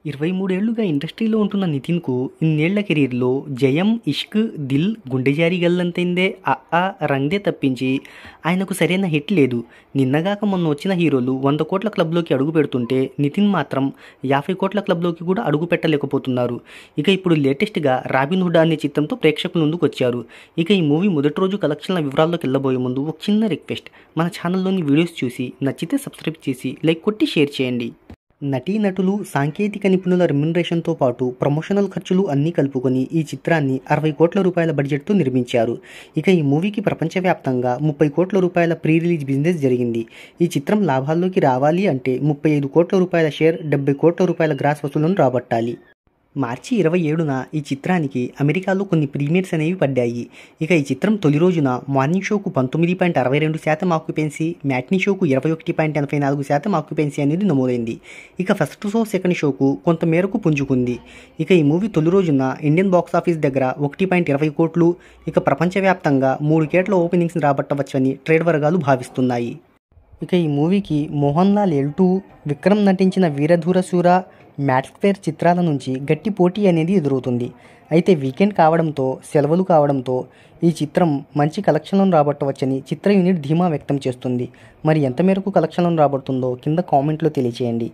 23 ఏళ్లుగా ఇండస్ట్రీలో ఉంటున్న నితిన్కు ఇన్నేళ్ల కెరీర్లో జయం, ఇష్క్, దిల్, గుండెజారి గల్లంతైందే, రంగ్దే తప్పించి ఆయనకు సరైన హిట్ లేదు. నిన్నగాక మొన్న వచ్చిన హీరోలు 100 కోట్ల క్లబ్లోకి అడుగు పెడుతుంటే నితిన్ మాత్రం 50 కోట్ల క్లబ్లోకి కూడా అడుగు పెట్టలేకపోతున్నారు. ఇక ఇప్పుడు లేటెస్ట్గా రాబిన్హుడ్ అనే చిత్రంతో ప్రేక్షకుల ముందుకు వచ్చారు. ఇక ఈ మూవీ మొదటి రోజు కలెక్షన్ల వివరాల్లోకి వెళ్ళబోయే ముందు ఒక చిన్న రిక్వెస్ట్, మన ఛానల్లోని వీడియోస్ చూసి నచ్చితే సబ్స్క్రైబ్ చేసి లైక్ కొట్టి షేర్ చేయండి. నటీనటులు, సాంకేతిక నిపుణుల రెమ్యునరేషన్తో పాటు ప్రమోషనల్ ఖర్చులు అన్నీ కలుపుకొని ఈ చిత్రాన్ని 60 కోట్ల రూపాయల బడ్జెట్తో నిర్మించారు. ఇక ఈ మూవీకి ప్రపంచవ్యాప్తంగా 30 కోట్ల రూపాయల ప్రీ రిలీజ్ బిజినెస్ జరిగింది. ఈ చిత్రం లాభాల్లోకి రావాలి అంటే 35 కోట్ల రూపాయల షేర్, 70 కోట్ల రూపాయల గ్రాస్ వసూలను రాబట్టాలి. మార్చి 27న ఈ చిత్రానికి అమెరికాలో కొన్ని ప్రీమియర్స్ అనేవి పడ్డాయి. ఇక ఈ చిత్రం తొలి రోజున మార్నింగ్ షోకు 19.62% ఆక్యుపెన్సీ, మ్యాట్నీ షోకు 21.84% ఆక్యుపెన్సీ అనేది నమోదైంది. ఇక ఫస్ట్ షో, సెకండ్ షోకు కొంత మేరకు పుంజుకుంది. ఇక ఈ మూవీ తొలి రోజున ఇండియన్ బాక్సాఫీస్ దగ్గర 1.20 కోట్లు, ఇక ప్రపంచవ్యాప్తంగా 3 కోట్ల ఓపెనింగ్స్ని రాబట్టవచ్చని ట్రేడ్ వర్గాలు భావిస్తున్నాయి. ఇక ఈ మూవీకి మోహన్ లాల్ L2, విక్రమ్ నటించిన వీరధూర శూర, మ్యాట్ స్క్వేర్ చిత్రాల నుంచి గట్టి పోటీ అనేది ఎదురవుతుంది. అయితే వీకెండ్ కావడంతో, సెలవులు కావడంతో ఈ చిత్రం మంచి కలెక్షన్లను రాబట్టవచ్చని చిత్ర యూనిట్ ధీమా వ్యక్తం చేస్తుంది. మరి ఎంత మేరకు కలెక్షన్లను రాబడుతుందో కింద కామెంట్లో తెలియచేయండి.